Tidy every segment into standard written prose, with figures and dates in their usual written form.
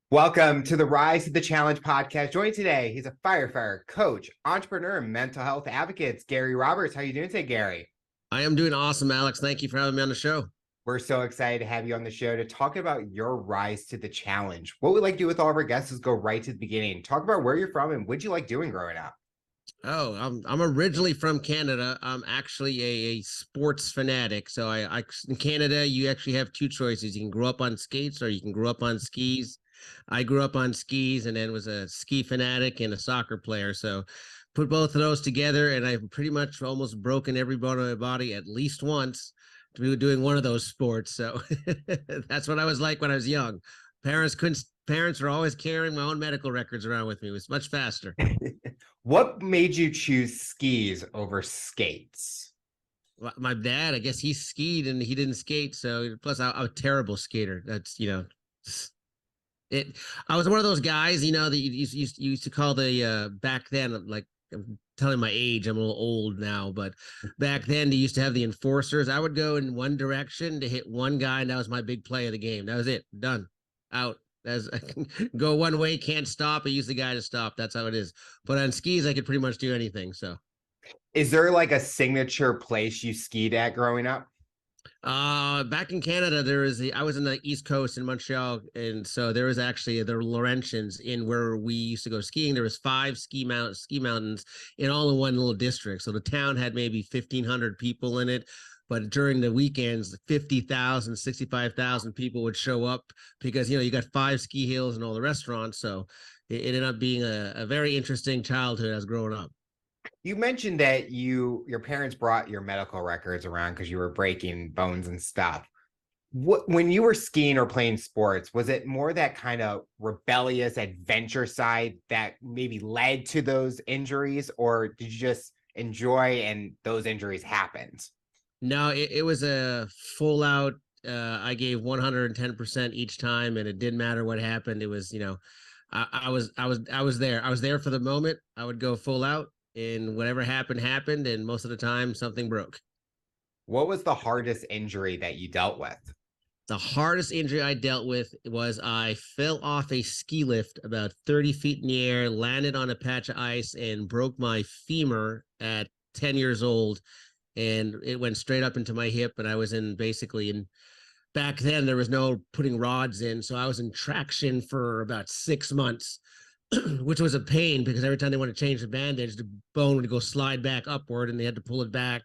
Welcome to the Rise to the Challenge podcast. Joined today, he's a firefighter, coach, entrepreneur, and mental health advocate. It's Gary Roberts. How you doing today, Gary? I am doing awesome, Alex. Thank you for having me on the show. We're so excited to have you on the show to talk about your rise to the challenge. What we like to do with all of our guests is go right to the beginning. Talk about where you're from and what you like doing growing up. Oh, I'm originally from Canada. I'm actually a sports fanatic. So I in Canada, you actually have two choices. You can grow up on skates or you can grow up on skis. I grew up on skis and then was a ski fanatic and a soccer player. So put both of those together, and I've pretty much almost broken every bone of my body at least once to be doing one of those sports. So that's what I was like when I was young. Parents were always carrying my own medical records around with me. It was much faster. What made you choose skis over skates? My dad, I guess he skied and he didn't skate. So plus I'm a terrible skater. That's, it, I was one of those guys, that you used to call the, back then, like I'm telling my age, I'm a little old now, but back then they used to have the enforcers. I would go in one direction to hit one guy, and that was my big play of the game. That was it. Done. Out. As I can go one way, can't stop. I use the guy to stop. That's how it is. But on skis, I could pretty much do anything. So, Is there like a signature place you skied at growing up? back in Canada, I was in the East Coast in Montreal, and so there was actually the Laurentians in where we used to go skiing. There was five ski mountains in all in one little district. So the town had maybe 1,500 people in it. But during the weekends, 50,000, 65,000 people would show up because, you got five ski hills and all the restaurants. So it ended up being a very interesting childhood as growing up. You mentioned that your parents brought your medical records around because you were breaking bones and stuff. When you were skiing or playing sports, was it more that kind of rebellious adventure side that maybe led to those injuries, or did you just enjoy and those injuries happened? No, it was a full out. I gave 110% each time, and it didn't matter what happened. It was, I was there. I was there for the moment. I would go full out, and whatever happened, happened. And most of the time, something broke. What was the hardest injury that you dealt with? The hardest injury I dealt with was I fell off a ski lift about 30 feet in the air, landed on a patch of ice, and broke my femur at 10 years old. And it went straight up into my hip. And I was back then, there was no putting rods in. So I was in traction for about 6 months, which was a pain because every time they want to change the bandage, the bone would go slide back upward and they had to pull it back.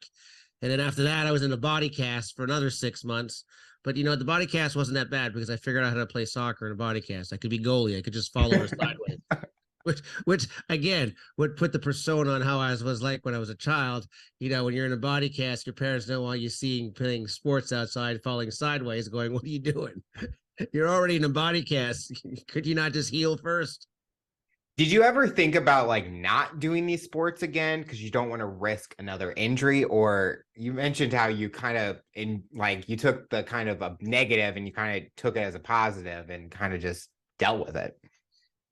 And then after that, I was in a body cast for another 6 months. But the body cast wasn't that bad because I figured out how to play soccer in a body cast. I could be goalie. I could just follow her sideways. Which again would put the persona on how I was like when I was a child. When you're in a body cast, your parents don't want you seeing playing sports outside, falling sideways, going, "What are you doing? You're already in a body cast. Could you not just heal first?" Did you ever think about like not doing these sports again because you don't want to risk another injury? Or you mentioned how you kind of you took the kind of a negative and you kind of took it as a positive and kind of just dealt with it.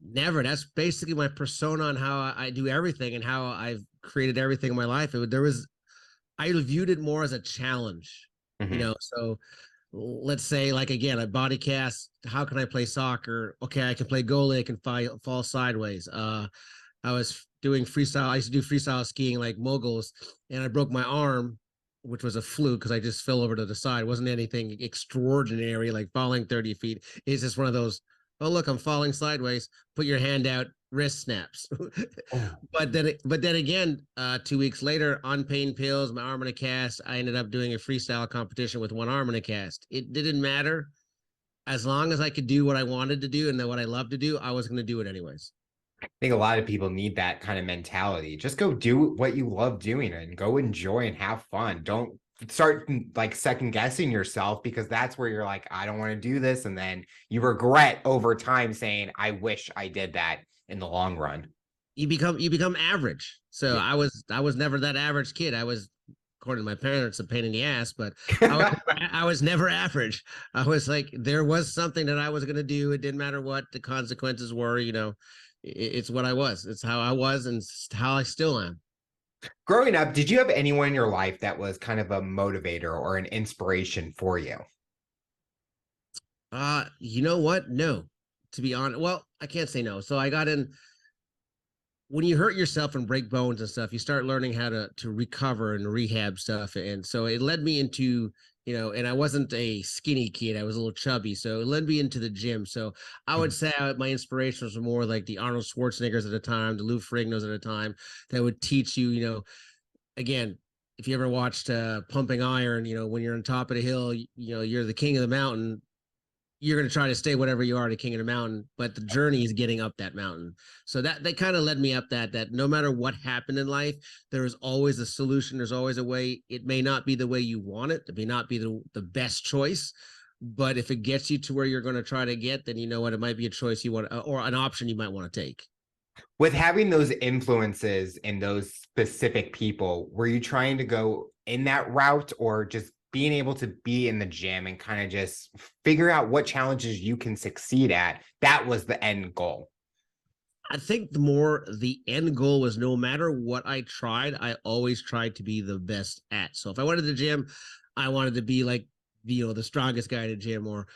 Never. That's basically my persona on how I do everything and how I've created everything in my life. I viewed it more as a challenge, Mhm. So let's say, like, again, a body cast. How can I play soccer? Okay, I can play goalie. I can fall sideways. I was doing freestyle. I used to do freestyle skiing like moguls, and I broke my arm, which was a fluke because I just fell over to the side. It wasn't anything extraordinary like falling 30 feet. It's just one of those, oh, look, I'm falling sideways. Put your hand out, wrist snaps. Oh. But then again, 2 weeks later, on pain pills, my arm in a cast, I ended up doing a freestyle competition with one arm in a cast. It didn't matter. As long as I could do what I wanted to do and what I love to do, I was going to do it anyways. I think a lot of people need that kind of mentality. Just go do what you love doing and go enjoy and have fun. Don't start like second guessing yourself because that's where you're like, I don't want to do this. And then you regret over time saying, I wish I did that in the long run. You become average. So Yeah. I was never that average kid. I was, according to my parents, a pain in the ass, but I was never average. I was like, there was something that I was going to do. It didn't matter what the consequences were. It's what I was. It's how I was, and it's how I still am. Growing up, did you have anyone in your life that was kind of a motivator or an inspiration for you? You know what? No, to be honest. Well, I can't say no. So I got in when you hurt yourself and break bones and stuff, you start learning how to recover and rehab stuff. And so it led me into, and I wasn't a skinny kid, I was a little chubby. So it led me into the gym. So I would say my inspirations were more like the Arnold Schwarzeneggers at the time, the Lou Ferrignos at the time, that would teach you, again, if you ever watched Pumping Iron, when you're on top of the hill, you're the king of the mountain, you're going to try to stay whatever you are to king of the mountain, but the journey is getting up that mountain. So that kind of led me up that no matter what happened in life, there is always a solution. There's always a way. It may not be the way you want it. It may not be the best choice, but if it gets you to where you're going to try to get, then you know what, it might be a choice you want, or an option you might want to take. With having those influences and those specific people, were you trying to go in that route, or just being able to be in the gym and kind of just figure out what challenges you can succeed at? That was the end goal. I think the end goal was, no matter what I tried, I always tried to be the best at. So if I went to the gym, I wanted to be like, the strongest guy in the gym, or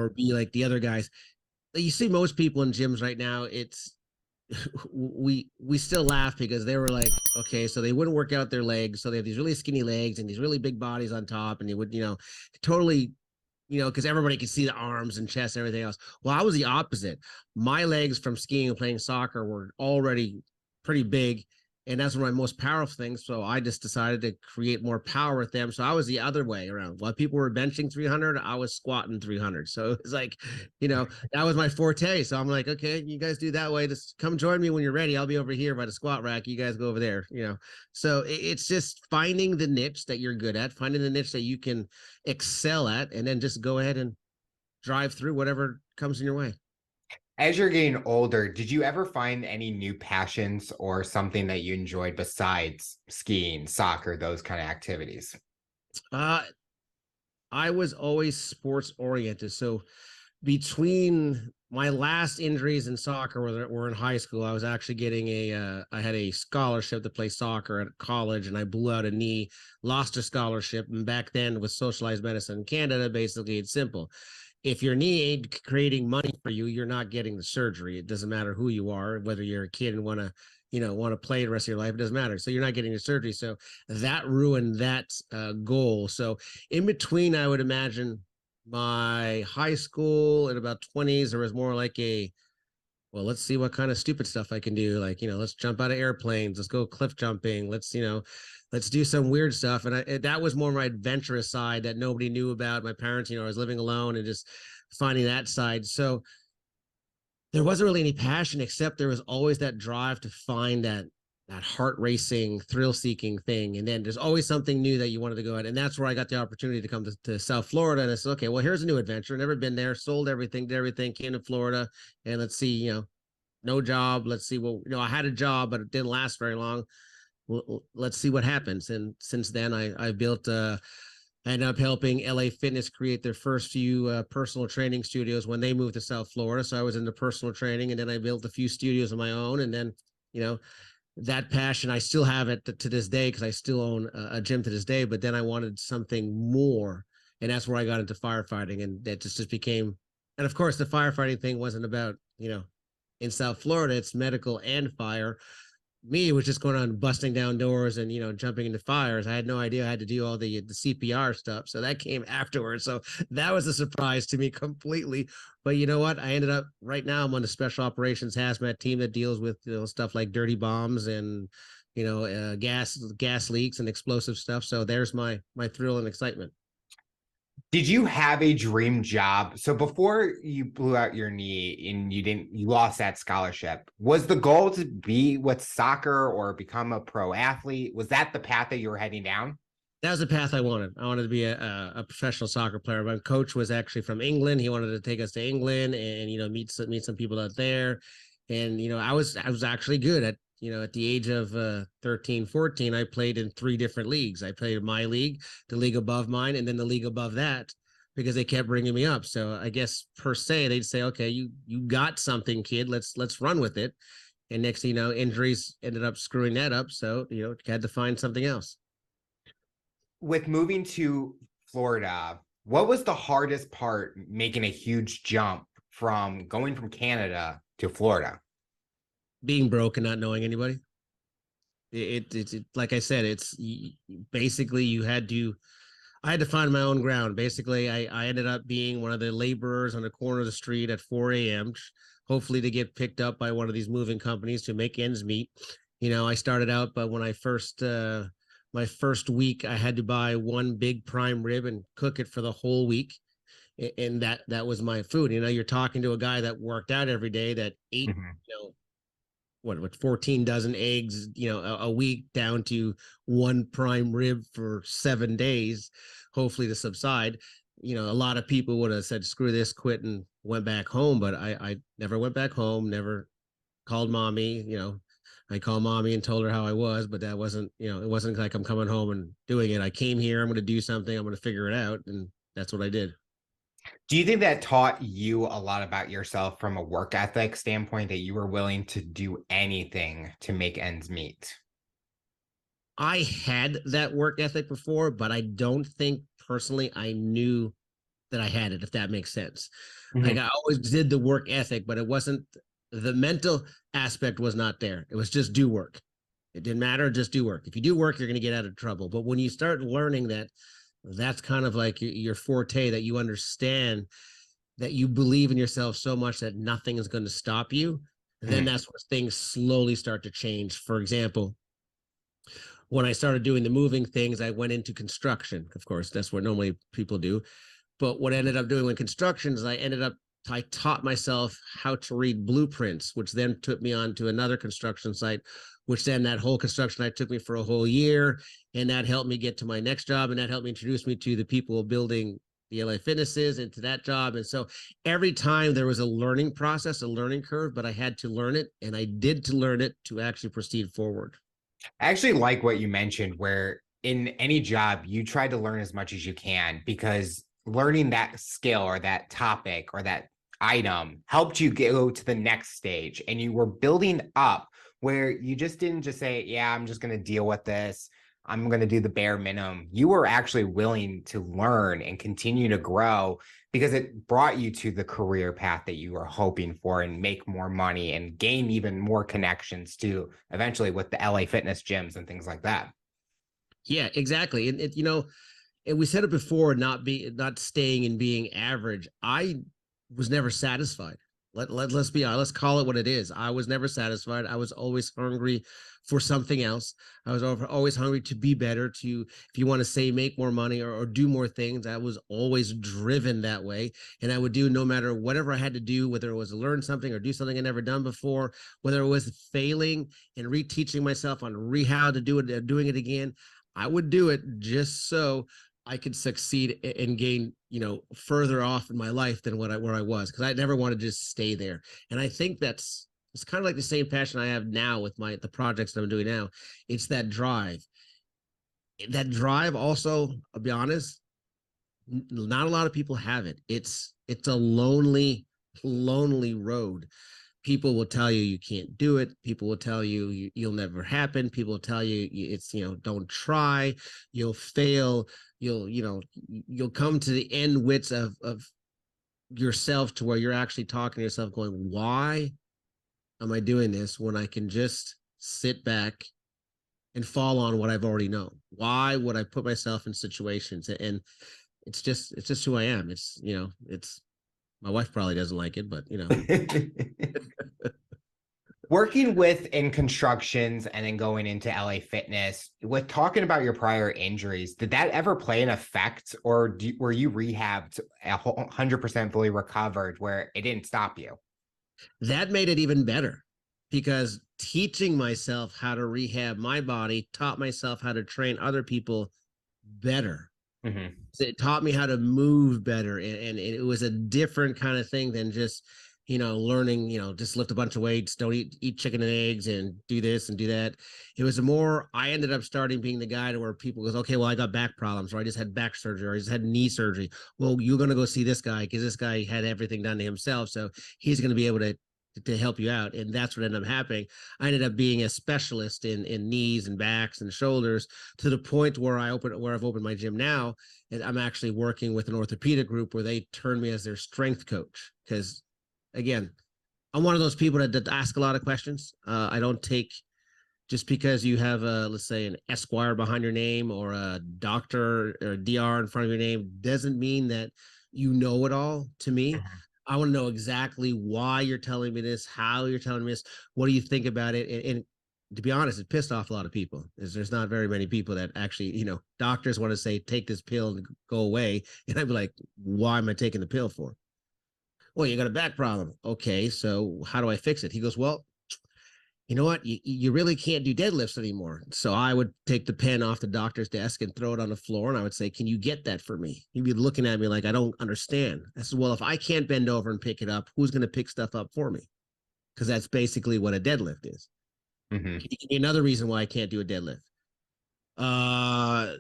be like the other guys. You see most people in gyms right now, it's we still laugh because they were like, okay, so they wouldn't work out their legs, so they have these really skinny legs and these really big bodies on top, and they would, totally, because everybody could see the arms and chest and everything else. Well, I was the opposite. My legs from skiing and playing soccer were already pretty big, and that's one of my most powerful things. So I just decided to create more power with them. So I was the other way around. While people were benching 300, I was squatting 300. So it was like, that was my forte. So I'm like, okay, you guys do that way. Just come join me when you're ready. I'll be over here by the squat rack. You guys go over there. So it's just finding the niche that you're good at, finding the niche that you can excel at, and then just go ahead and drive through whatever comes in your way. As you're getting older, did you ever find any new passions or something that you enjoyed besides skiing, soccer, those kind of activities? Uh, I was always sports oriented. So between my last injuries in soccer were in high school, I was actually getting I had a scholarship to play soccer at college, and I blew out a knee, lost a scholarship. And back then with socialized medicine in Canada, basically it's simple. If your knee ain't creating money for you, you're not getting the surgery. It doesn't matter who you are, whether you're a kid and want to play the rest of your life. It doesn't matter. So you're not getting the surgery. So that ruined that goal. So in between, I would imagine my high school and about 20s, there was more like well, let's see what kind of stupid stuff I can do. Like, let's jump out of airplanes. Let's go cliff jumping. Let's do some weird stuff. And that was more my adventurous side that nobody knew about. My parents, I was living alone and just finding that side. So there wasn't really any passion, except there was always that drive to find that heart racing, thrill seeking thing. And then there's always something new that you wanted to go at. And that's where I got the opportunity to come to South Florida. And I said, okay, well, here's a new adventure. Never been there, sold everything, did everything, came to Florida. And let's see, no job. Let's see. Well, I had a job, but it didn't last very long. Well, let's see what happens. And since then, I built, I ended up helping LA Fitness create their first few personal training studios when they moved to South Florida. So I was into personal training, and then I built a few studios of my own. And then, that passion, I still have it to this day, because I still own a gym to this day. But then I wanted something more, and that's where I got into firefighting, and that just became. And of course, the firefighting thing wasn't about, in South Florida, it's medical and fire. Me, it was just going on busting down doors and jumping into fires. I had no idea I had to do all the CPR stuff, so that came afterwards. So that was a surprise to me completely. But you know what? I ended up right now, I'm on the special operations hazmat team that deals with stuff like dirty bombs and gas leaks and explosive stuff. So there's my thrill and excitement. Did you have a dream job? So before you blew out your knee and you lost that scholarship, was the goal to be with soccer or become a pro athlete? Was that the path that you were heading down? That was the path I wanted. I wanted to be a professional soccer player. My coach was actually from England. He wanted to take us to England and meet some people out there. And I was actually good at the age of 13, 14. I played in 3 different leagues. I played in my league, the league above mine, and then the league above that, because they kept bringing me up. So I guess per se they'd say, okay, you got something, kid. Let's run with it. And next thing you know, injuries ended up screwing that up. So had to find something else. With moving to Florida, what was the hardest part, making a huge jump from going from Canada to Florida? Being broke and not knowing anybody. Like I said, basically you had to. I had to find my own ground. Basically, I ended up being one of the laborers on the corner of the street at 4 a.m., hopefully to get picked up by one of these moving companies to make ends meet. I started out, but when I first, my first week, I had to buy one big prime rib and cook it for the whole week. And that was my food. You're talking to a guy that worked out every day, that ate, Mhm. what 14 dozen eggs, a week, down to one prime rib for 7 days, hopefully to subside. A lot of people would have said, screw this, quit, and went back home. But I never went back home, never called mommy. I called mommy and told her how I was, but that wasn't, it wasn't like I'm coming home and doing it. I came here, I'm going to do something, I'm going to figure it out. And that's what I did. Do you think that taught you a lot about yourself from a work ethic standpoint, that you were willing to do anything to make ends meet? I had that work ethic before, but I don't think personally I knew that I had it, if that makes sense. Like, Mhm. I always did the work ethic, but it wasn't, the mental aspect was not there. It was just do work. It didn't matter, just do work. If you do work, you're going to get out of trouble. But when you start learning that, that's kind of like your forte, that you understand, that you believe in yourself so much that nothing is going to stop you, then Mhm. that's where things slowly start to change. For example, when I started doing the moving things, I went into construction. Of course, that's what normally people do. But what I ended up doing with construction is I taught myself how to read blueprints, which then took me on to another construction site, which then that whole construction site took me for a whole year. And that helped me get to my next job. And that helped me introduce me to the people building the LA Fitnesses into that job. And so every time there was a learning process, a learning curve, but I had to learn it. And I did to learn it to actually proceed forward. I actually like what you mentioned, where in any job, you try to learn as much as you can, because learning that skill or that topic or that item helped you go to the next stage. And you were building up, where you just didn't just say, yeah, I'm just going to deal with this. I'm going to do the bare minimum. You were actually willing to learn and continue to grow, because it brought you to the career path that you were hoping for, and make more money and gain even more connections to eventually with the LA fitness gyms and things like that. Yeah, exactly. And and we said it before, not staying and being average. I was never satisfied. Let's be honest, let's call it what it is. I was never satisfied. I was always hungry for something else. I was always hungry to be better, to, if you want to say, make more money, or do more things. I was always driven that way. And I would do, no matter whatever I had to do, whether it was to learn something or do something I never done before, whether it was failing and reteaching myself on how to do it, doing it again. I would do it just so I could succeed and gain, further off in my life than where I was, because I never wanted to just stay there. And I think it's kind of like the same passion I have now with the projects that I'm doing now. It's that drive. That drive also, I'll be honest, not a lot of people have it. It's a lonely road. People will tell you can't do it. People will tell you'll never happen. People will tell you it's, don't try, you'll fail, you'll come to the end wits of yourself, to where you're actually talking to yourself going, why am I doing this when I can just sit back and fall on what I've already known? Why would I put myself in situations? And it's just who I am. It's my wife probably doesn't like it, but Working with in constructions and then going into LA Fitness, with talking about your prior injuries, did that ever play an effect, or were you rehabbed 100% fully recovered where it didn't stop you? that made it even better, because teaching myself how to rehab my body taught myself how to train other people better. Mhm. It taught me how to move better, and it was a different kind of thing than just learning, just lift a bunch of weights, don't eat chicken and eggs, and do this and do that. It was more, I ended up starting being the guy to where people goes, okay, well, I got back problems, or I just had back surgery, or I just had knee surgery. Well, you're going to go see this guy, because this guy had everything done to himself, so he's going to be able to help you out. And that's what ended up happening. I ended up being a specialist in knees and backs and shoulders, to the point where I've opened my gym now, and I'm actually working with an orthopedic group where they turn me as their strength coach, because again, I'm one of those people that ask a lot of questions. I don't take just because you have a, let's say, an Esquire behind your name or a doctor or a DR in front of your name doesn't mean that you know it all. To me, Mhm. I want to know exactly why you're telling me this, how you're telling me this, what do you think about it, and to be honest, it pissed off a lot of people. Is there's not very many people that actually, doctors want to say take this pill and go away, and I'd be like, why am I taking the pill for? Well, you got a back problem. Okay, so how do I fix it? He goes, well, you know what? You really can't do deadlifts anymore. So I would take the pen off the doctor's desk and throw it on the floor. And I would say, can you get that for me? He'd be looking at me like, I don't understand. I said, well, if I can't bend over and pick it up, who's going to pick stuff up for me? Because that's basically what a deadlift is. Mhm. Can you give me another reason why I can't do a deadlift? Uh,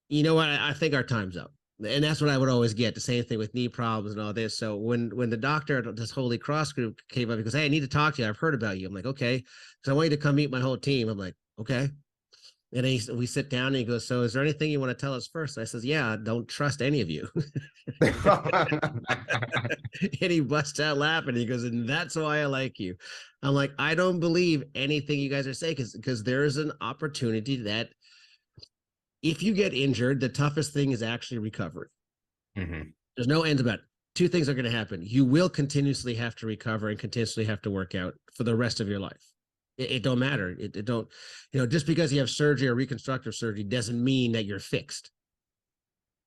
you know what? I think our time's up. And that's what I would always get. The same thing with knee problems and all this. So when the doctor at this Holy Cross group came up, he goes, hey, I need to talk to you. I've heard about you. I'm like, okay. So I want you to come meet my whole team. I'm like, okay. And we sit down and he goes, so is there anything you want to tell us first? And I says, yeah, don't trust any of you. And he busts out laughing. He goes, and that's why I like you. I'm like, I don't believe anything you guys are saying because there is an opportunity that if you get injured, the toughest thing is actually recovery. Mhm. There's no end about it. Two things are going to happen. You will continuously have to recover and continuously have to work out for the rest of your life. It don't matter. It don't, just because you have surgery or reconstructive surgery doesn't mean that you're fixed.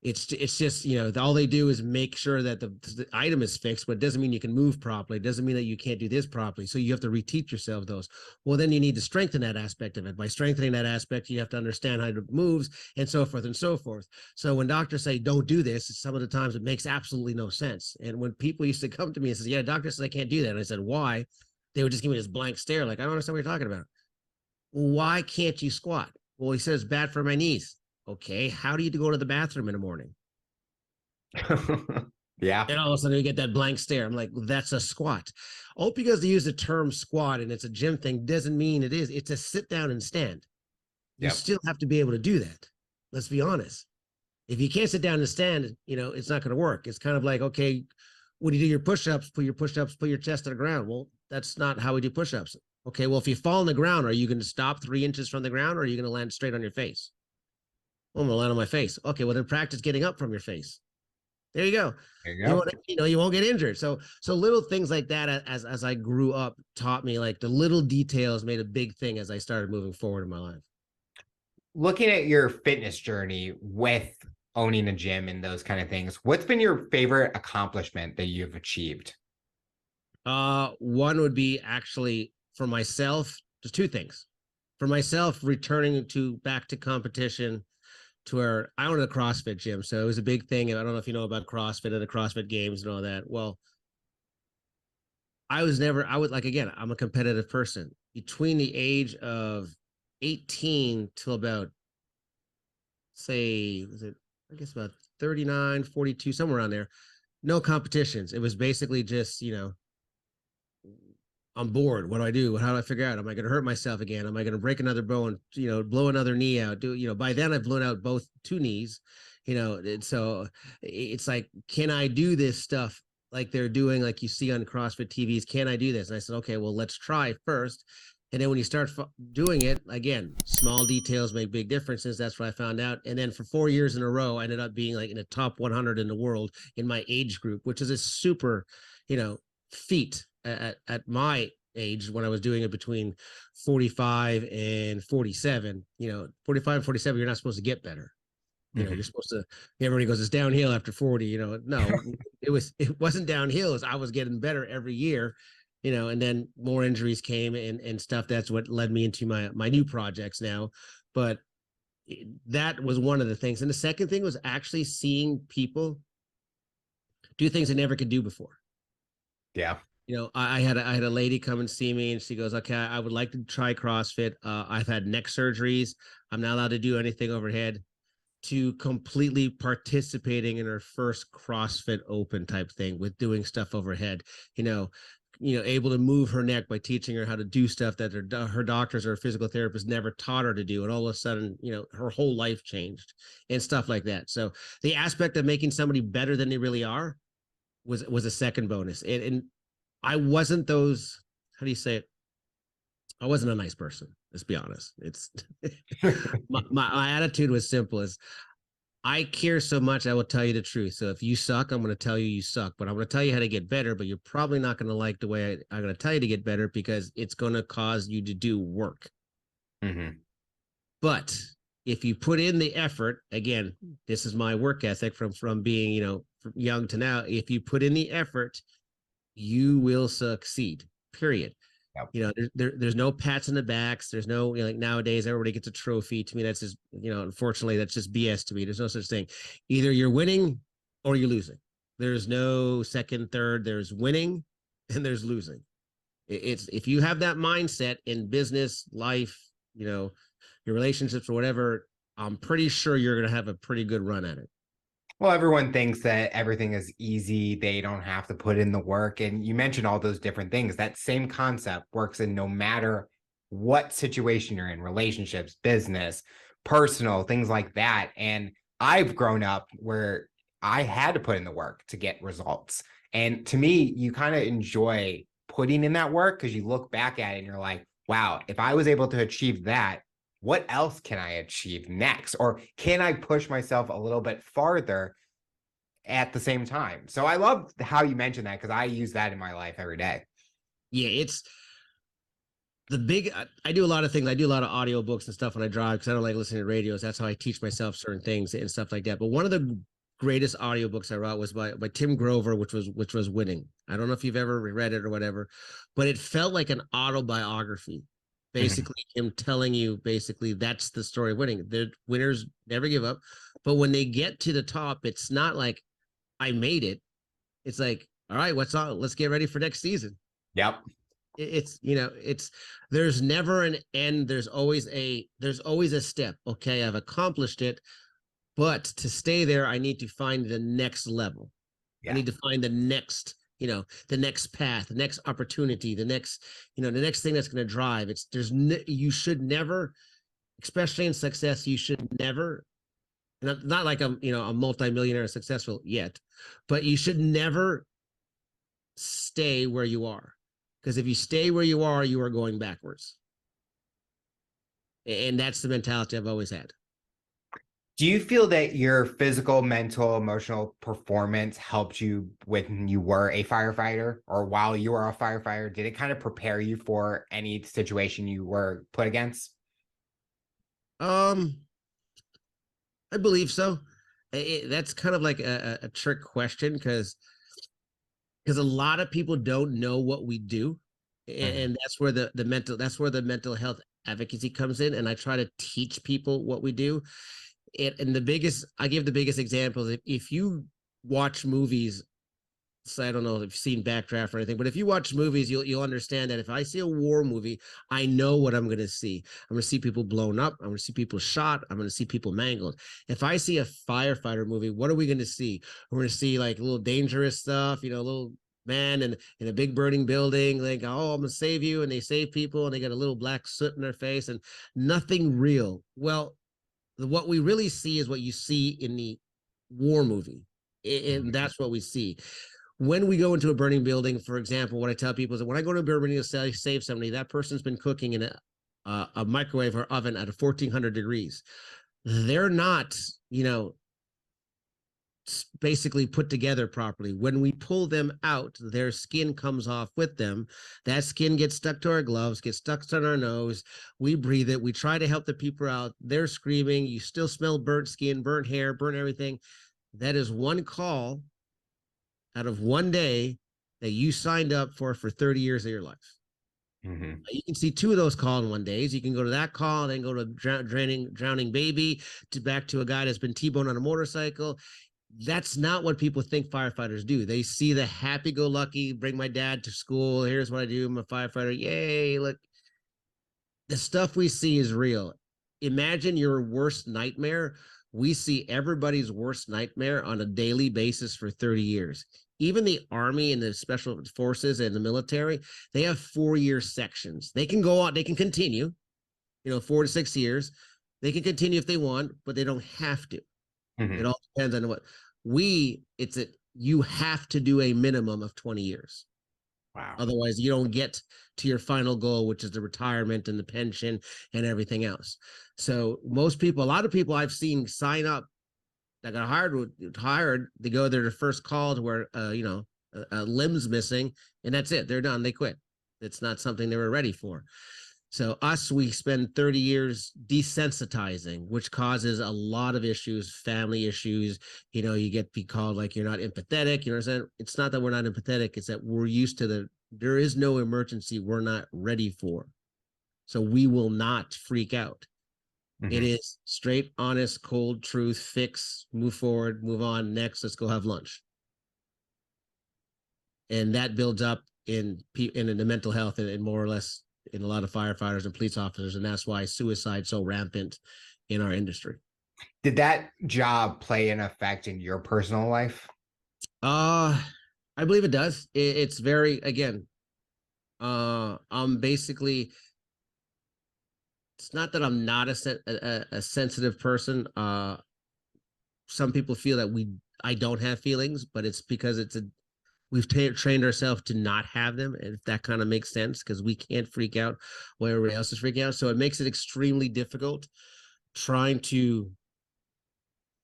It's just all they do is make sure that the item is fixed, but it doesn't mean you can move properly. It doesn't mean that you can't do this properly. So you have to reteach yourself those. Well, then you need to strengthen that aspect of it. By strengthening that aspect, you have to understand how it moves and so forth and so forth. So when doctors say don't do this, some of the times it makes absolutely no sense. And when people used to come to me and say, "Yeah, doctor says I can't do that," and I said, "Why?" They would just give me this blank stare, like I don't understand what you're talking about. Why can't you squat? Well, he says bad for my knees. Okay, how do you go to the bathroom in the morning? Yeah. And all of a sudden you get that blank stare. I'm like, that's a squat. Oh, because they use the term squat and it's a gym thing doesn't mean it is. It's a sit down and stand. You Yep. still have to be able to do that. Let's be honest. If you can't sit down and stand, it's not going to work. It's kind of like, okay, when you do your push-ups, put your chest to the ground. Well, that's not how we do push-ups. Okay, well, if you fall on the ground, are you going to stop 3 inches from the ground or are you going to land straight on your face? Well, I'm going to land on my face. Okay, well, then practice getting up from your face. There you go. There you You go. won't, you won't get injured. So little things like that as I grew up taught me like the little details made a big thing as I started moving forward in my life. Looking at your fitness journey with owning a gym and those kind of things, what's been your favorite accomplishment that you've achieved? One would be actually for myself, just two things. For myself, returning to back to competition to where I owned a CrossFit gym. So it was a big thing. I don't know if you know about CrossFit and the CrossFit games and all that. Well, I would like, again, I'm a competitive person. Between the age of 18 till about, say, was it, I guess about 39, 42, somewhere around there, no competitions. It was basically just, I'm bored. What do I do? How do I figure out? Am I going to hurt myself again? Am I going to break another bone? Blow another knee out? By then I've blown out both two knees. And so it's like, can I do this stuff like they're doing, like you see on CrossFit TVs? Can I do this? And I said, okay, well, let's try first. And then when you start doing it, again, small details make big differences. That's what I found out. And then for 4 years in a row, I ended up being like in the top 100 in the world in my age group, which is a super, feat at my age when I was doing it between 45 and 47. 45 and 47, you're not supposed to get better. Mhm. You're supposed to, everybody goes, it's downhill after 40. No, it wasn't downhill. I was getting better every year, and then more injuries came and stuff. That's what led me into my new projects now. But that was one of the things. And the second thing was actually seeing people do things they never could do before. Yeah. I had a lady come and see me and she goes, okay, I would like to try CrossFit. I've had neck surgeries. I'm not allowed to do anything overhead, to completely participating in her first CrossFit open type thing with doing stuff overhead, able to move her neck by teaching her how to do stuff that her doctors or physical therapists never taught her to do. And all of a sudden, her whole life changed and stuff like that. So the aspect of making somebody better than they really are, was a second bonus. And I wasn't those, how do you say it? I wasn't a nice person. Let's be honest. It's my attitude was simple as I care so much, I will tell you the truth. So if you suck, I'm going to tell you you suck, but I'm going to tell you how to get better, but you're probably not going to like the way I'm going to tell you to get better because it's going to cause you to do work. Mm-hmm. But if you put in the effort, again, this is my work ethic from being, from young to now. If you put in the effort, you will succeed. Period. Yep. There's no pats in the backs. There's no, like nowadays everybody gets a trophy. To me, that's just, unfortunately, that's just BS to me. There's no such thing. Either you're winning or you're losing. There's no second, third. There's winning and there's losing. It's if you have that mindset in business, life, your relationships or whatever, I'm pretty sure you're going to have a pretty good run at it. Well, everyone thinks that everything is easy. They don't have to put in the work. And you mentioned all those different things. That same concept works in no matter what situation you're in, relationships, business, personal, things like that. And I've grown up where I had to put in the work to get results. And to me, you kind of enjoy putting in that work because you look back at it and you're like, wow, if I was able to achieve that, what else can I achieve next? Or can I push myself a little bit farther at the same time? So I love how you mentioned that because I use that in my life every day. Yeah, it's the big, I do a lot of things. I do a lot of audiobooks and stuff when I drive because I don't like listening to radios. That's how I teach myself certain things and stuff like that. But one of the greatest audiobooks I wrote was by Tim Grover, which was Winning. I don't know if you've ever read it or whatever, but it felt like an autobiography. Basically, him telling you basically that's the story of winning. The winners never give up. But when they get to the top, it's not like I made it. It's like, all right, what's on? Let's get ready for next season. Yep. It's there's never an end. There's always a step. Okay, I've accomplished it, but to stay there, I need to find the next level. Yeah. I need to find the next, the next path, the next opportunity, the next thing that's going to drive. You should never, especially in success, you should never, not like I'm, a multimillionaire successful yet, but you should never stay where you are. Because if you stay where you are going backwards. And that's the mentality I've always had. Do you feel that your physical, mental, emotional performance helped you when you were a firefighter or while you were a firefighter? Did it kind of prepare you for any situation you were put against? I believe so. That's kind of like a trick question because a lot of people don't know what we do, and that's where the mental health advocacy comes in. And I try to teach people what we do. I give the biggest examples. If you watch movies, so I don't know if you've seen Backdraft or anything, but if you watch movies, you'll understand that if I see a war movie, I know what I'm going to see. I'm going to see people blown up. I'm going to see people shot. I'm going to see people mangled. If I see a firefighter movie, what are we going to see? We're going to see like a little dangerous stuff, a little man in a big burning building, like, oh, I'm going to save you. And they save people and they got a little black soot in their face and nothing real. Well, what we really see is what you see in the war movie. And that's what we see. When we go into a burning building, for example, what I tell people is that when I go to a burning building to save somebody, that person's been cooking in a microwave or oven at 1400 degrees. They're not, basically put together properly. When we pull them out, their skin comes off with them. That skin gets stuck to our gloves, gets stuck on our nose. We breathe it. We try to help the people out. They're screaming. You still smell burnt skin, burnt hair, burnt everything. That is one call out of one day that you signed up for 30 years of your life. You can see two of those calls in one day. You can go to that call, then go to drowning baby, to back to a guy that's been T-boned on a motorcycle. That's not what people think firefighters do. They see the happy-go-lucky, bring my dad to school. Here's what I do. I'm a firefighter. Yay, look. The stuff we see is real. Imagine your worst nightmare. We see everybody's worst nightmare on a daily basis for 30 years. Even the Army and the Special Forces and the military, they have 4-year sections. They can go on, they can continue, 4 to 6 years. They can continue if they want, but they don't have to. It all depends on what you have to do a minimum of 20 years. Wow. Otherwise, you don't get to your final goal, which is the retirement and the pension and everything else. So most people, a lot of people I've seen sign up that got hired, they go their first call to where a limb's missing, and that's it. They're done. They quit. It's not something they were ready for. So us, we spend 30 years desensitizing, which causes a lot of issues, family issues. You get be called like you're not empathetic. You know, it's not that we're not empathetic. It's that we're used to there is no emergency we're not ready for. So we will not freak out. It Mhm. is straight, honest, cold truth, fix, move forward, move on. Next, let's go have lunch. And that builds up in the mental health and more or less in a lot of firefighters and police officers, and that's why suicide's so rampant in our industry. Did that job play an effect in your personal life? Uh I believe it does. It's very, again, I'm basically, it's not that I'm not a sensitive person. Some people feel that I don't have feelings, but it's because we've trained ourselves to not have them, if that kind of makes sense, because we can't freak out while everybody else is freaking out. So it makes it extremely difficult trying to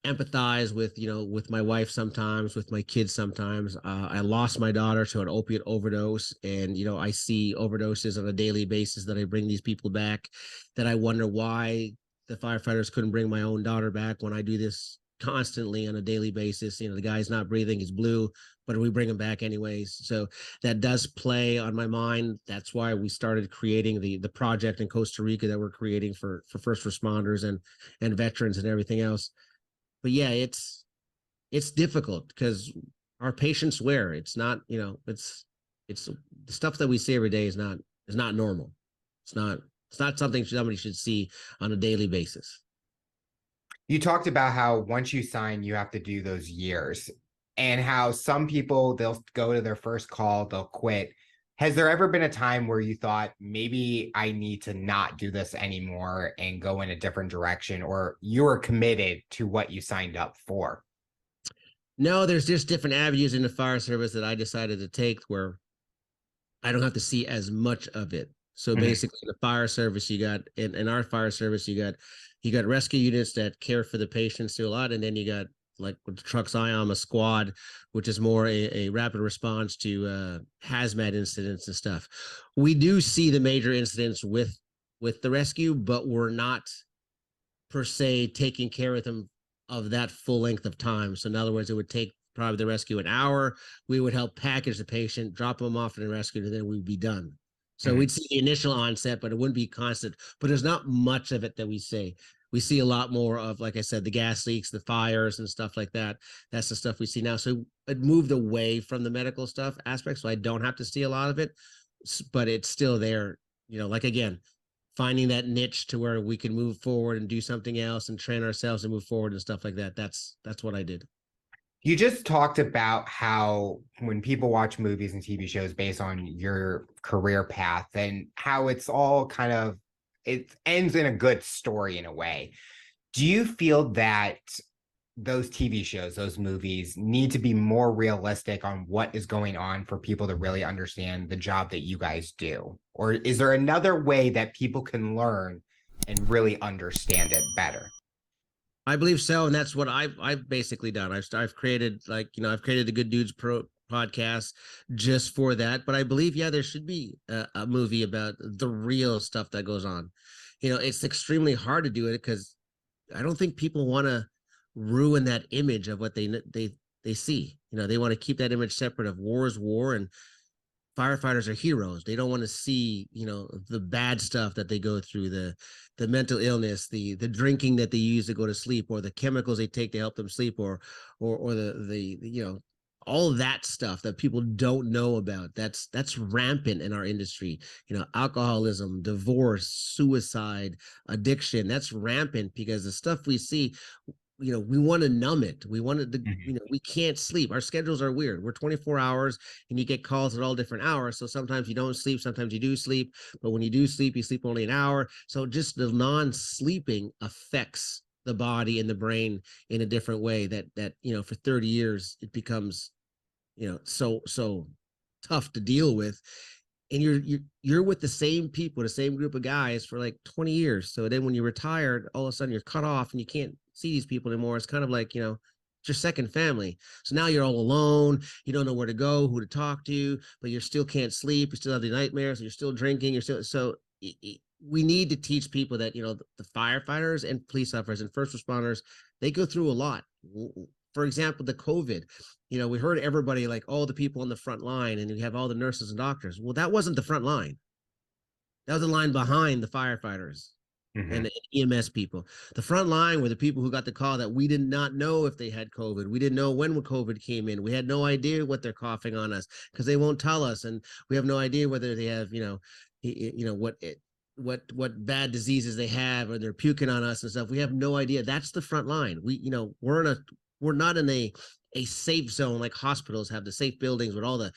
empathize with my wife sometimes, with my kids sometimes. I lost my daughter to an opiate overdose, and I see overdoses on a daily basis that I bring these people back, that I wonder why the firefighters couldn't bring my own daughter back when I do this constantly on a daily basis. The guy's not breathing, he's blue, but we bring him back anyways. So that does play on my mind. That's why we started creating the project in Costa Rica that we're creating for first responders and veterans and everything else. But yeah, it's difficult because our patients swear it's not, it's the stuff that we see every day is not normal. It's not something somebody should see on a daily basis. You talked about how once you sign, you have to do those years, and how some people, they'll go to their first call, they'll quit. Has there ever been a time where you thought maybe I need to not do this anymore and go in a different direction, or you were committed to what you signed up for? No, there's just different avenues in the fire service that I decided to take where I don't have to see as much of it. So Mhm. basically, the fire service, you got in our fire service, you got rescue units that care for the patients do a lot, and then you got, like with the trucks I am, a squad, which is more a rapid response to hazmat incidents and stuff. We do see the major incidents with the rescue, but we're not per se taking care of them of that full length of time. So in other words, it would take probably the rescue an hour. We would help package the patient, drop them off in the rescue, and then we'd be done. So Mhm. we'd see the initial onset, but it wouldn't be constant. But there's not much of it that we see. We see a lot more of, like I said, the gas leaks, the fires, and stuff like that. That's the stuff we see now. So it moved away from the medical stuff aspect, so I don't have to see a lot of it, but it's still there. Like, again, finding that niche to where we can move forward and do something else and train ourselves and move forward and stuff like that. That's what I did. You just talked about how when people watch movies and TV shows based on your career path, and how it's all kind of, it ends in a good story in a way. Do you feel that those TV shows, those movies need to be more realistic on what is going on for people to really understand the job that you guys do? Or is there another way that people can learn and really understand it better? I believe so, and that's what I've basically done. I've created, I've created the Good Dudes Pro podcast just for that. But I believe, yeah, there should be a movie about the real stuff that goes on. It's extremely hard to do it because I don't think people want to ruin that image of what they see. They want to keep that image separate of war is war, and firefighters are heroes. They don't want to see, the bad stuff that they go through, the mental illness, the drinking that they use to go to sleep, or the chemicals they take to help them sleep, or the all that stuff that people don't know about. That's rampant in our industry. Alcoholism, divorce, suicide, addiction. That's rampant because the stuff we see, we want to numb it. We wanted to, Mhm. we can't sleep. Our schedules are weird. We're 24 hours and you get calls at all different hours. So sometimes you don't sleep, sometimes you do sleep, but when you do sleep, you sleep only an hour. So just the non-sleeping affects the body and the brain in a different way that for 30 years it becomes so tough to deal with. And you're with the same people, the same group of guys for like 20 years. So then when you're retired, all of a sudden you're cut off and you can't see these people anymore. It's kind of like, it's your second family. So now you're all alone. You don't know where to go, who to talk to, but you still can't sleep. You still have the nightmares. You're still drinking. You're still so. We need to teach people that the firefighters and police officers and first responders, they go through a lot. For example, the COVID, we heard everybody like all the people on the front line, and you have all the nurses and doctors. Well, that wasn't the front line. That was the line behind the firefighters and the EMS people. The front line were the people who got the call that we did not know if they had COVID. We didn't know when COVID came in. We had no idea what they're coughing on us because they won't tell us, and we have no idea whether they have, what bad diseases they have, or they're puking on us and stuff. We have no idea. That's the front line. We're not in a safe zone like hospitals have, the safe buildings with all the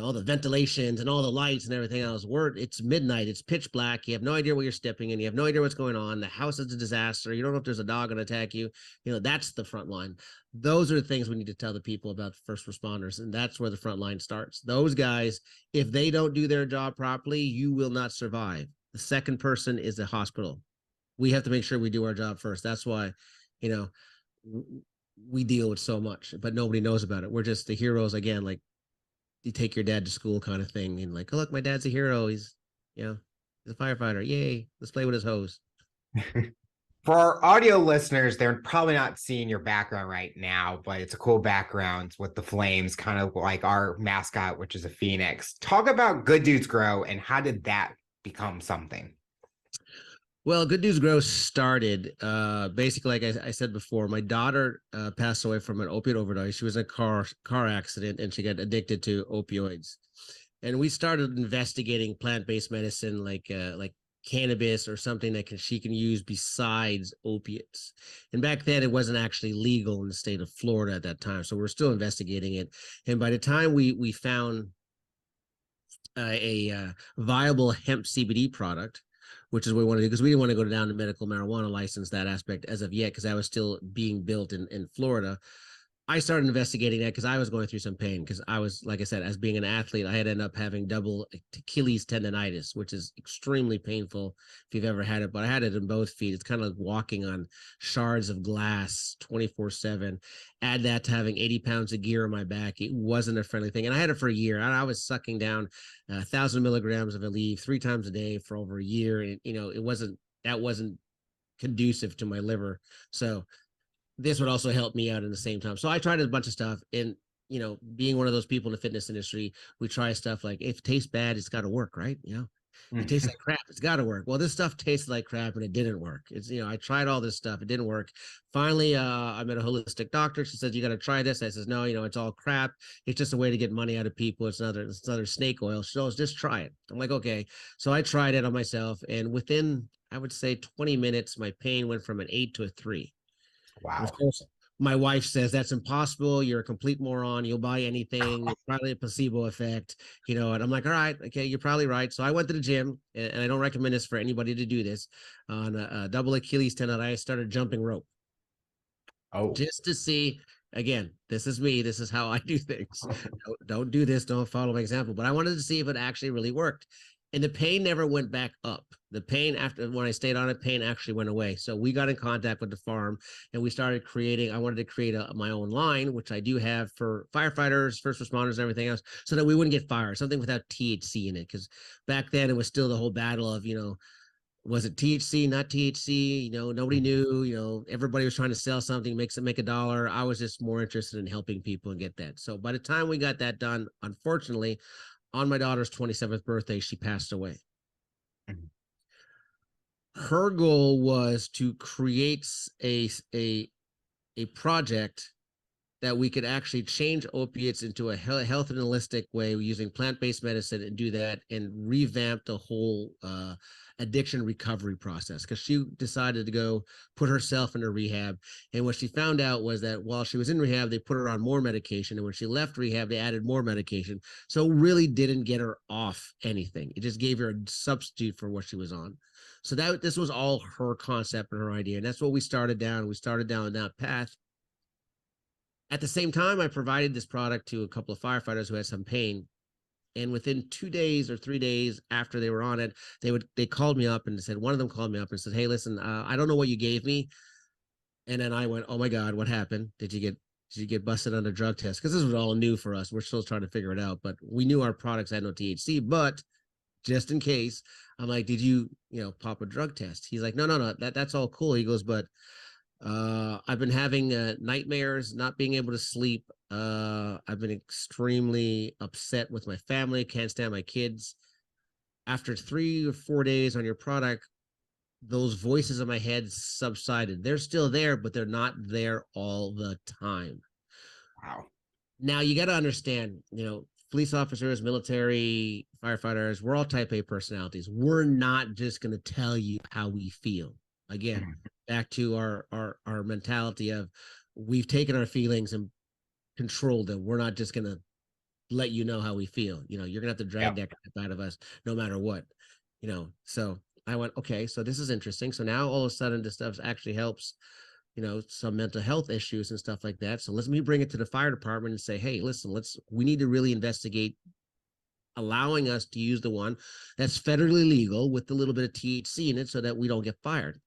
all the ventilations and all the lights and everything else. It's midnight, it's pitch black, you have no idea what you're stepping in, you have no idea what's going on, the house is a disaster, you don't know if there's a dog gonna attack you. That's the front line. Those are the things we need to tell the people about first responders, and that's where the front line starts. Those guys, if they don't do their job properly, you will not survive. The second person is the hospital. We have to make sure we do our job first. That's why we deal with so much, but nobody knows about it. We're just the heroes again, like you take your dad to school kind of thing, and like, oh look, my dad's a hero. He's he's a firefighter. Yay, let's play with his hose. For our audio listeners, they're probably not seeing your background right now, but it's a cool background with the flames, kind of like our mascot, which is a phoenix. Talk about Good Dudes Grow and how did that become something? Well, Good News Grow started basically, like I said before, my daughter passed away from an opiate overdose. She was in a car accident, and she got addicted to opioids. And we started investigating plant-based medicine like cannabis or something that she can use besides opiates. And back then, it wasn't actually legal in the state of Florida at that time, so we're still investigating it. And by the time we found a viable hemp CBD product, which is what we want to do, because we didn't want to go down to medical marijuana license that aspect as of yet, because that was still being built in Florida. I started investigating that because I was going through some pain, because I was, like I said, as being an athlete, I had ended up having double Achilles tendonitis, which is extremely painful if you've ever had it, but I had it in both feet. It's kind of like walking on shards of glass 24/7. Add that to having 80 pounds of gear on my back. It wasn't a friendly thing. And I had it for a year. I was sucking down 1,000 milligrams of Aleve 3 times a day for over a year. And, that wasn't conducive to my liver. So this would also help me out in the same time. So I tried a bunch of stuff, and being one of those people in the fitness industry, we try stuff like, if it tastes bad, it's got to work, right? It tastes like crap, it's got to work. Well, this stuff tasted like crap and it didn't work. It's I tried all this stuff, it didn't work. Finally, I met a holistic doctor. She says, you got to try this. I says, no, it's all crap. It's just a way to get money out of people. It's another snake oil. She goes, just try it. I'm like, okay. So I tried it on myself, and within, I would say, 20 minutes, my pain went from an 8 to a 3. Wow. Of course, my wife says that's impossible. You're a complete moron. You'll buy anything. It's probably a placebo effect, And I'm like, all right, okay, you're probably right. So I went to the gym, and I don't recommend this for anybody to do this. On a double Achilles tendon, I started jumping rope. Oh, just to see. Again, this is me. This is how I do things. Don't do this. Don't follow my example. But I wanted to see if it actually really worked. And the pain never went back up. The pain after, when I stayed on it, pain actually went away. So we got in contact with the farm, and we started creating. I wanted to create my own line, which I do have for firefighters, first responders, and everything else, so that we wouldn't get fired. Something without THC in it, because back then it was still the whole battle of was it THC, not THC? Nobody knew. Everybody was trying to sell something, make a dollar. I was just more interested in helping people and get that. So by the time we got that done, unfortunately, on my daughter's 27th birthday, she passed away. Her goal was to create a project that we could actually change opiates into a health and holistic way using plant-based medicine, and do that and revamp the whole addiction recovery process, because she decided to go put herself into rehab. And what she found out was that while she was in rehab, they put her on more medication. And when she left rehab, they added more medication. So it really didn't get her off anything. It just gave her a substitute for what she was on. So this was all her concept and her idea. And that's what we started down. We started down that path. At the same time, I provided this product to a couple of firefighters who had some pain. And within 2 days or 3 days after they were on it, they called me up and said, one of them called me up and said, "Hey, listen, I don't know what you gave me." And then I went, "Oh my God, what happened? Did you get busted on a drug test?" Because this was all new for us. We're still trying to figure it out, but we knew our products had no THC. But just in case, I'm like, "Did you pop a drug test?" He's like, "No, that's all cool." He goes, "But I've been having nightmares, not being able to sleep. I've been extremely upset with my family, can't stand my kids. After 3 or 4 days on your product, those voices in my head subsided. They're still there, but they're not there all the time." Wow. Now you got to understand, police officers, military, firefighters, we're all type A personalities. We're not just going to tell you how we feel. Again, Mhm. back to our mentality of we've taken our feelings and controlled them. We're not just going to let you know how we feel. You're going to have to drag Yep. that crap out of us no matter what. So I went, okay, so this is interesting. So now all of a sudden this stuff actually helps some mental health issues and stuff like that. So let me bring it to the fire department and say, "Hey, listen, we need to really investigate allowing us to use the one that's federally legal with a little bit of THC in it so that we don't get fired."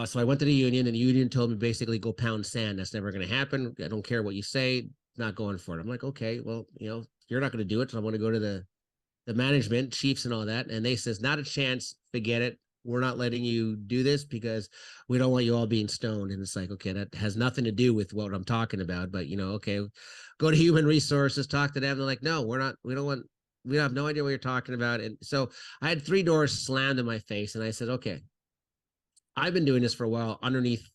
So I went to the union, and the union told me basically go pound sand. That's never going to happen. I don't care what you say, not going for it. I'm like, okay, well, you're not going to do it. So I want to go to the management, chiefs, and all that. And they says, "Not a chance. Forget it. We're not letting you do this because we don't want you all being stoned." And it's like, okay, that has nothing to do with what I'm talking about. But okay, go to human resources, talk to them. They're like, "No, we're not. We don't want. We have no idea what you're talking about." And so I had 3 doors slammed in my face, and I said, "Okay, I've been doing this for a while underneath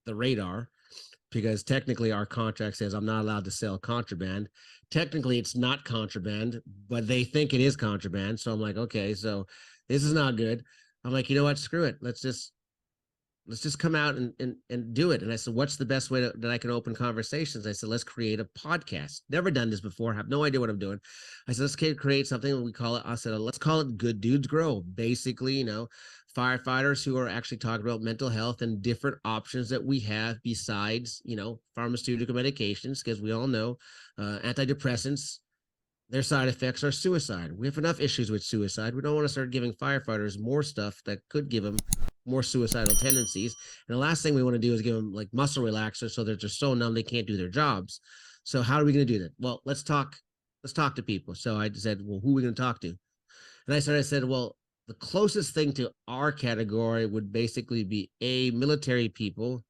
the radar." Because technically our contract says I'm not allowed to sell contraband. Technically, it's not contraband, but they think it is contraband. So I'm like, okay, so this is not good. I'm like, you know what? Screw it. Let's just come out and do it. And I said, what's the best way that I can open conversations? I said, let's create a podcast. Never done this before. Have no idea what I'm doing. I said, let's create something. And we call it, I said, let's call it Good Dudes Grow. Basically, firefighters who are actually talking about mental health and different options that we have besides, pharmaceutical medications, because we all know antidepressants, their side effects are suicide. We have enough issues with suicide. We don't want to start giving firefighters more stuff that could give them more suicidal tendencies. And the last thing we want to do is give them like muscle relaxers so that they're so numb they can't do their jobs. So how are we going to do that? Well, let's talk. Let's talk to people. So I said, well, who are we going to talk to? And I said, well, the closest thing to our category would basically be A, military people,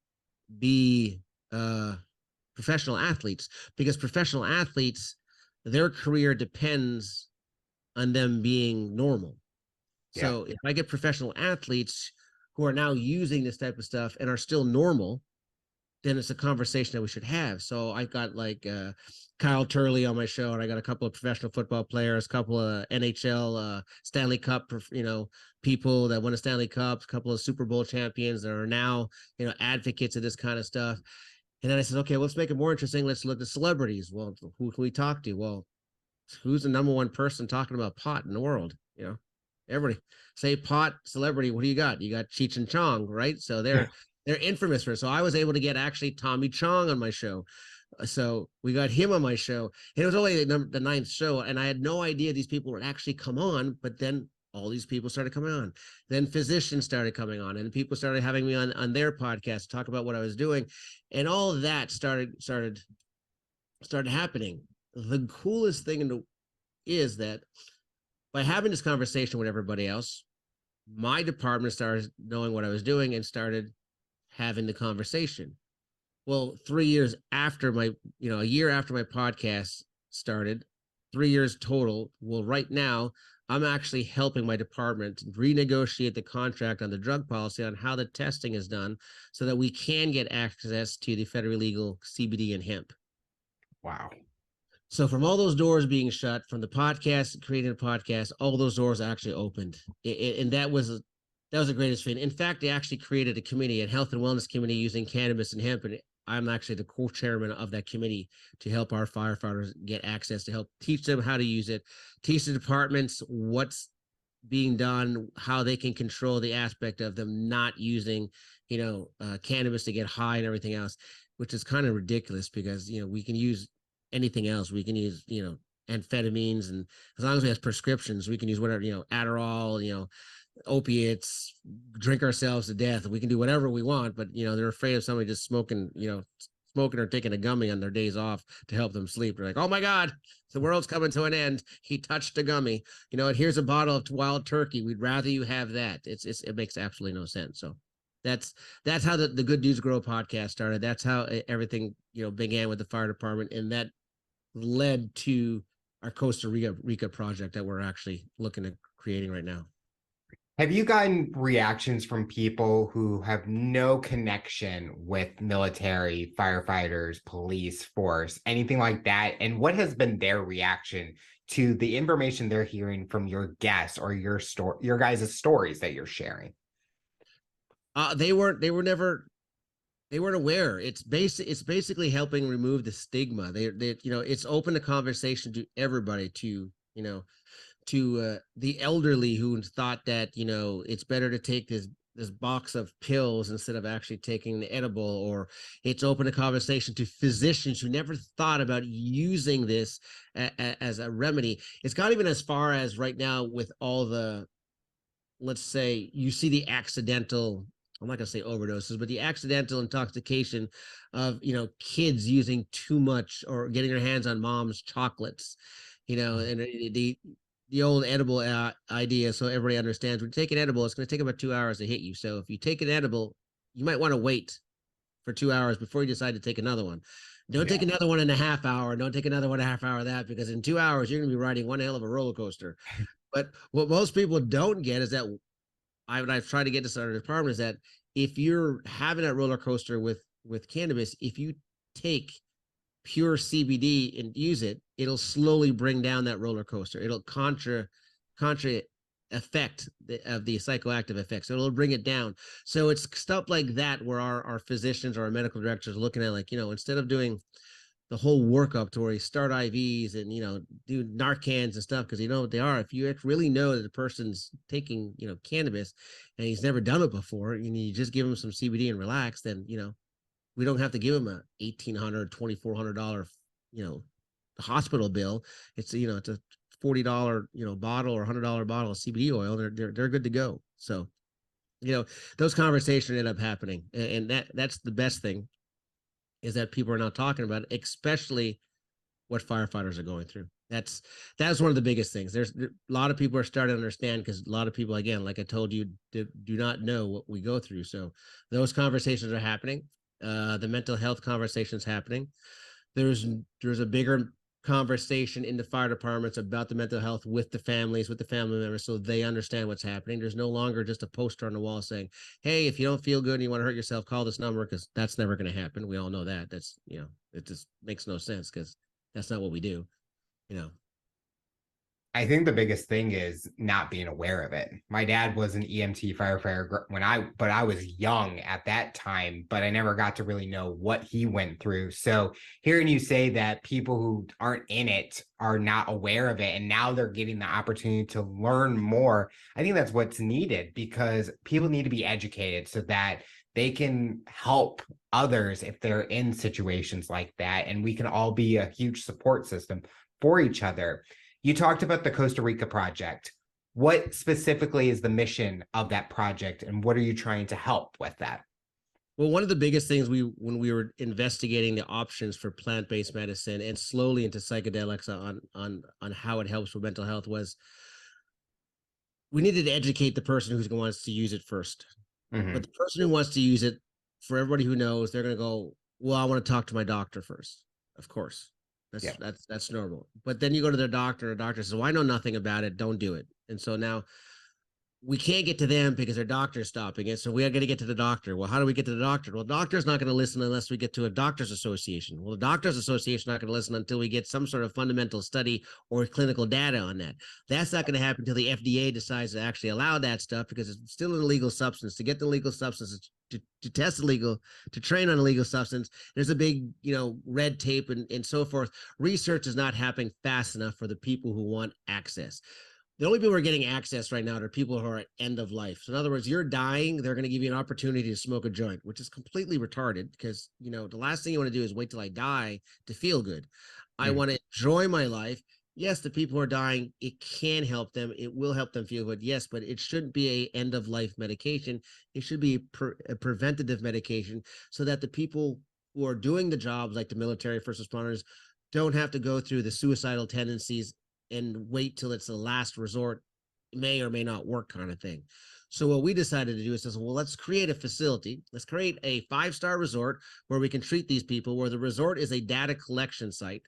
B, professional athletes, because professional athletes, their career depends on them being normal. Yeah. So if I get professional athletes who are now using this type of stuff and are still normal, then it's a conversation that we should have. So I got like Kyle Turley on my show, and I got a couple of professional football players, a couple of NHL Stanley Cup, people that won a Stanley Cup, a couple of Super Bowl champions that are now, advocates of this kind of stuff. And then I said, okay, let's make it more interesting. Let's look at celebrities. Well, who can we talk to? Well, who's the number one person talking about pot in the world? Everybody say pot celebrity. What do you got? You got Cheech and Chong, right? So they're infamous for it. So I was able to get actually Tommy Chong on my show. So we got him on my show. And it was only the ninth show, and I had no idea these people would actually come on. But then all these people started coming on. Then physicians started coming on, and people started having me on their podcast to talk about what I was doing, and all of that started happening. The coolest thing is that by having this conversation with everybody else, my department started knowing what I was doing and started having the conversation. Well, 3 years after a year after my podcast started, 3 years total. Well, right now, I'm actually helping my department renegotiate the contract on the drug policy on how the testing is done so that we can get access to the federally legal CBD and hemp. Wow. So from all those doors being shut, from the podcast, creating a podcast, all those doors actually opened, and that was the greatest feeling. In fact, they actually created a committee, a health and wellness committee using cannabis and hemp, and I'm actually the co-chairman of that committee to help our firefighters get access, to help teach them how to use it, teach the departments what's being done, how they can control the aspect of them not using, cannabis to get high and everything else. which is kind of ridiculous because, we can use anything else. We can use, amphetamines, and as long as we have prescriptions, we can use whatever, Adderall, opiates, drink ourselves to death. We can do whatever we want, but they're afraid of somebody just smoking or taking a gummy on their days off to help them sleep. They're like, oh my God, the world's coming to an end. He touched a gummy, and here's a bottle of wild turkey. We'd rather you have that. It makes absolutely no sense. So that's how the Good News Grow podcast started. That's how everything, began with the fire department. And that led to our Costa Rica project that we're actually looking at creating right now. Have you gotten reactions from people who have no connection with military, firefighters, police force, anything like that? And what has been their reaction to the information they're hearing from your guests or your guys' stories that you're sharing? They weren't aware. It's basically helping remove the stigma. It's open to conversation to everybody, to the elderly who thought that it's better to take this box of pills instead of actually taking the edible, or it's open to conversation to physicians who never thought about using this as a remedy. It's got even as far as right now with all the, let's say, you see the accidental, I'm not going to say overdoses, but the accidental intoxication of, kids using too much or getting their hands on mom's chocolates, and the old edible idea. So everybody understands, when you take an edible, it's going to take about 2 hours to hit you. So if you take an edible, you might want to wait for 2 hours before you decide to take another one. Don't take another one in a half hour. Don't take another 1.5 hours of that, because in 2 hours, you're going to be riding one hell of a roller coaster. But what most people don't get is that I've tried to get this out of the department, is that if you're having that roller coaster with cannabis, if you take pure CBD and use it, it'll slowly bring down that roller coaster. It'll contra effect of the psychoactive effects. So it'll bring it down. So it's stuff like that where our physicians or our medical directors are looking at, like, instead of doing the whole workup to where you start IVs and, do Narcans and stuff, because what they are. If you really know that the person's taking, cannabis and he's never done it before, and you just give him some CBD and relax, then, we don't have to give them a $1,800, $2,400, hospital bill. It's it's a $40, bottle or $100 bottle of CBD oil. They're good to go. So, those conversations end up happening, and that's the best thing, is that people are now talking about it, especially what firefighters are going through. That's one of the biggest things. There's a lot of people are starting to understand, because a lot of people, again, like I told you, do not know what we go through. So those conversations are happening. The mental health conversations happening. There's a bigger conversation in the fire departments about the mental health with the families, with the family members, so they understand what's happening. There's no longer just a poster on the wall saying, hey, if you don't feel good and you want to hurt yourself, call this number, because that's never going to happen. We all know that. That's, it just makes no sense, because that's not what we do. I think the biggest thing is not being aware of it. My dad was an EMT firefighter but I was young at that time, but I never got to really know what he went through. So hearing you say that people who aren't in it are not aware of it, and now they're getting the opportunity to learn more, I think that's what's needed, because people need to be educated so that they can help others if they're in situations like that. And we can all be a huge support system for each other. You talked about the Costa Rica project. What specifically is the mission of that project, and what are you trying to help with that? Well, one of the biggest things when we were investigating the options for plant-based medicine and slowly into psychedelics on how it helps with mental health, was we needed to educate the person who wants to use it first. Mm-hmm. But the person who wants to use it, for everybody who knows, they're going to go, well, I want to talk to my doctor first. Of course. That's normal. But then you go to their doctor, and the doctor says, well, I know nothing about it. Don't do it. And so now we can't get to them because their doctor's stopping it. So we are going to get to the doctor. Well, how do we get to the doctor? Well, the doctor's not going to listen unless we get to a doctor's association. Well, the doctor's association is not going to listen until we get some sort of fundamental study or clinical data on that. That's not going to happen until the FDA decides to actually allow that stuff, because it's still an illegal substance. To get the legal substance, to test illegal, to train on a legal substance, there's a big, red tape and so forth. Research is not happening fast enough for the people who want access. The only people who are getting access right now are people who are at end of life. So in other words, you're dying, they're going to give you an opportunity to smoke a joint, which is completely retarded because, the last thing you want to do is wait till I die to feel good. I Mhm. want to enjoy my life. Yes, the people who are dying, it can help them. It will help them feel good. Yes, but it shouldn't be a end of life medication. It should be a preventative medication so that the people who are doing the jobs like the military, first responders, don't have to go through the suicidal tendencies and wait till it's the last resort, may or may not work kind of thing. So what we decided to do is says, well, let's create a facility. Let's create a 5-star resort where we can treat these people, where the resort is a data collection site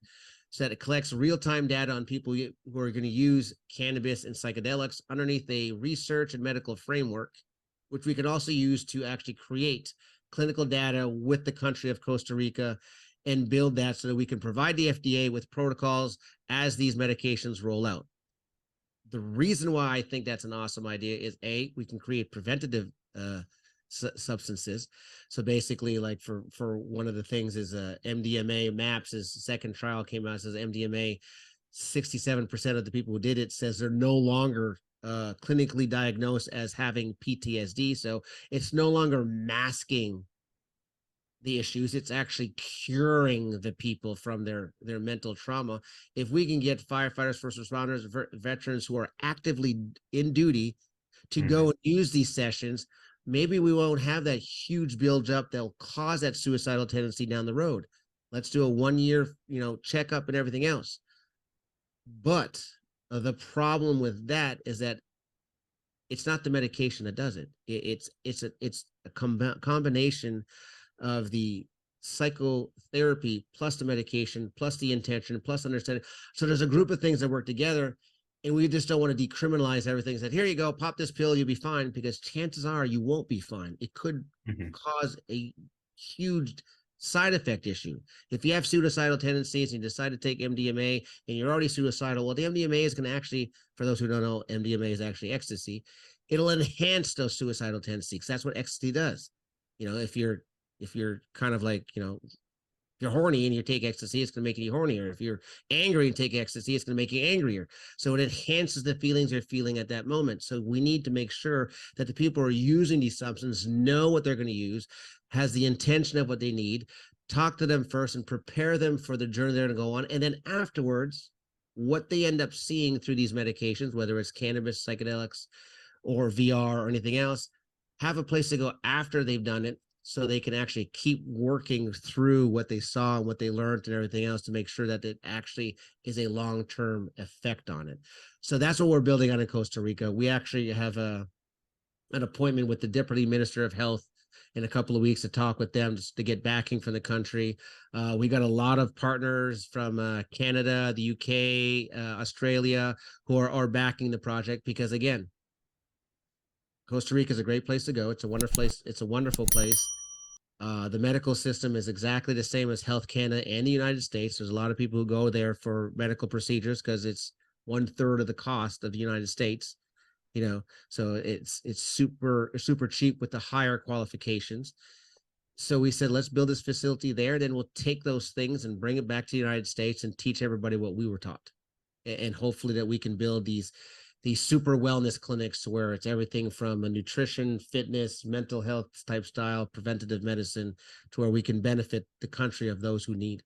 so that it collects real-time data on people who are going to use cannabis and psychedelics underneath a research and medical framework, which we can also use to actually create clinical data with the country of Costa Rica and build that so that we can provide the FDA with protocols as these medications roll out. The reason why I think that's an awesome idea is we can create preventative substances. So basically, like for one of the things is MDMA. MAPS' second trial came out, says MDMA. 67% of the people who did it says they're no longer clinically diagnosed as having PTSD. So it's no longer masking the issues, it's actually curing the people from their mental trauma. If we can get firefighters, first responders, veterans who are actively in duty to go Mhm. and use these sessions, maybe we won't have that huge build up that'll cause that suicidal tendency down the road. Let's do a 1 year checkup and everything else. But the problem with that is that it's not the medication that does it. It's a combination of the psychotherapy plus the medication plus the intention plus understanding. So there's a group of things that work together, and we just don't want to decriminalize everything. Said, here you go, pop this pill, you'll be fine, because chances are you won't be fine. It could Mhm. cause a huge side effect issue. If you have suicidal tendencies and you decide to take MDMA and you're already suicidal, well, the MDMA is going to actually, for those who don't know, MDMA is actually ecstasy. It'll enhance those suicidal tendencies. That's what ecstasy does. If you're kind of like, if you're horny and you take ecstasy, it's going to make you hornier. If you're angry and take ecstasy, it's going to make you angrier. So it enhances the feelings you're feeling at that moment. So we need to make sure that the people who are using these substances know what they're going to use, has the intention of what they need, talk to them first and prepare them for the journey they're going to go on. And then afterwards, what they end up seeing through these medications, whether it's cannabis, psychedelics, or VR or anything else, have a place to go after they've done it so they can actually keep working through what they saw and what they learned and everything else to make sure that it actually is a long-term effect on it. So that's what we're building on in Costa Rica. We actually have an appointment with the Deputy Minister of Health in a couple of weeks to talk with them just to get backing from the country. We got a lot of partners from Canada, the UK, Australia, who are backing the project because, again, Costa Rica is a great place to go. It's a wonderful place. It's a wonderful place. The medical system is exactly the same as Health Canada and the United States. There's a lot of people who go there for medical procedures because it's 1/3 of the cost of the United States. So it's super cheap with the higher qualifications. So we said, let's build this facility there. Then we'll take those things and bring it back to the United States and teach everybody what we were taught, and hopefully that we can build these super wellness clinics where it's everything from a nutrition, fitness, mental health type style, preventative medicine, to where we can benefit the country of those who need.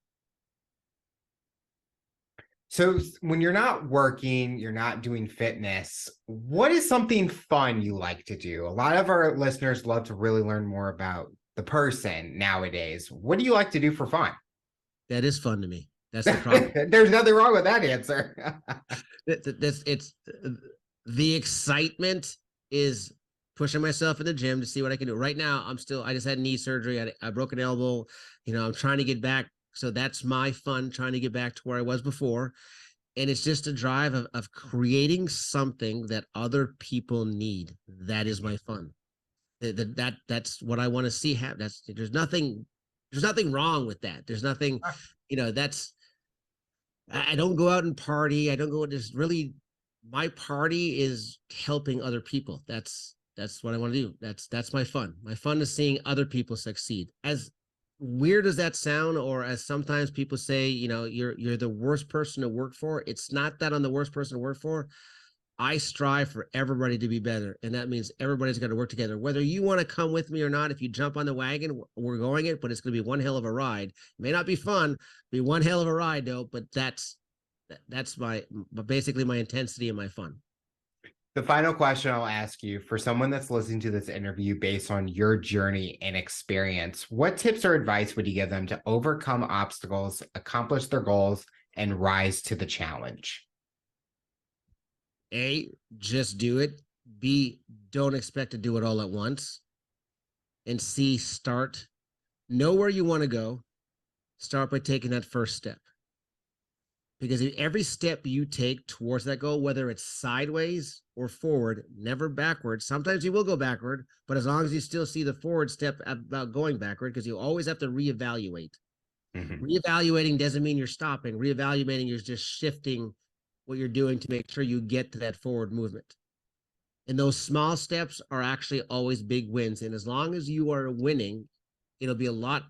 So when you're not working, you're not doing fitness, what is something fun you like to do? A lot of our listeners love to really learn more about the person nowadays. What do you like to do for fun? That is fun to me. That's the problem. There's nothing wrong with that answer. It's the excitement is pushing myself in the gym to see what I can do. Right now, I just had knee surgery. I broke an elbow. I'm trying to get back. So that's my fun, trying to get back to where I was before. And it's just a drive of creating something that other people need. That is my fun. That's what I want to see happen. There's nothing wrong with that. There's nothing, that's I don't go out and party. I don't go. Just really, my party is helping other people. That's what I want to do. That's my fun. My fun is seeing other people succeed. As weird as that sound, or as sometimes people say, you're the worst person to work for. It's not that I'm the worst person to work for. I strive for everybody to be better. And that means everybody's got to work together. Whether you want to come with me or not, if you jump on the wagon, we're going it, but it's going to be one hell of a ride. It may not be fun, be one hell of a ride though, but that's my basically my intensity and my fun. The final question I'll ask you, for someone that's listening to this interview based on your journey and experience, what tips or advice would you give them to overcome obstacles, accomplish their goals, and rise to the challenge? A, just do it. B, don't expect to do it all at once. And C, start. Know where you want to go. Start by taking that first step. Because every step you take towards that goal, whether it's sideways or forward, never backward. Sometimes you will go backward, but as long as you still see the forward step about going backward, because you always have to reevaluate. Mm-hmm. Reevaluating doesn't mean you're stopping. Reevaluating is just shifting what you're doing to make sure you get to that forward movement. And those small steps are actually always big wins. And as long as you are winning, it'll be a lot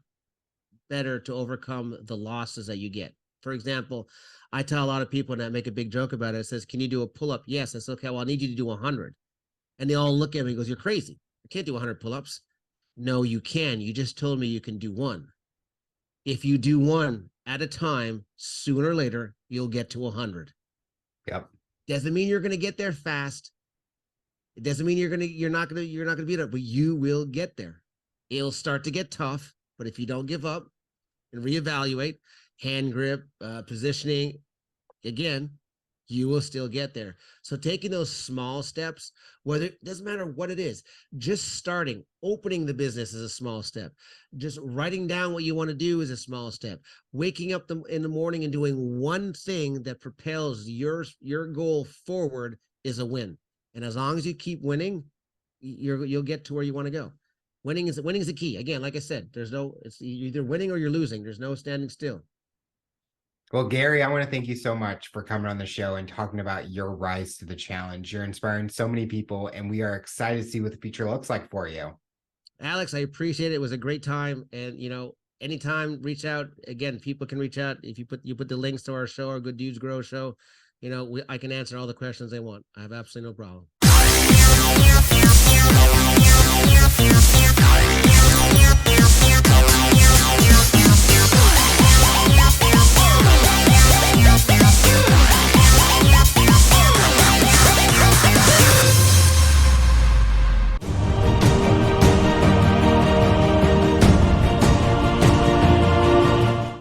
better to overcome the losses that you get. For example, I tell a lot of people, and I make a big joke about it. It says, can you do a pull-up? Yes. I said, okay, well, I need you to do 100. And they all look at me and goes, you're crazy. I can't do 100 pull-ups. No, you can. You just told me you can do one. If you do one at a time, sooner or later, you'll get to 100. Yep. Doesn't mean you're going to get there fast. It doesn't mean you're not going to beat it, but you will get there. It'll start to get tough, but if you don't give up and reevaluate, hand grip, positioning, again, you will still get there. So taking those small steps, whether it doesn't matter what it is, just starting, opening the business is a small step. Just writing down what you want to do is a small step. Waking up in the morning and doing one thing that propels your goal forward is a win. And as long as you keep winning, you'll get to where you want to go. Winning is the key. Again, like I said, it's you're either winning or you're losing. There's no standing still. Well, Gary, I want to thank you so much for coming on the show and talking about your rise to the challenge. You're inspiring so many people, and we are excited to see what the future looks like for you. Alex, I appreciate it. It was a great time. And, anytime, reach out. Again, people can reach out. If you put the links to our show, our Good Dudes Grow show, I can answer all the questions they want. I have absolutely no problem.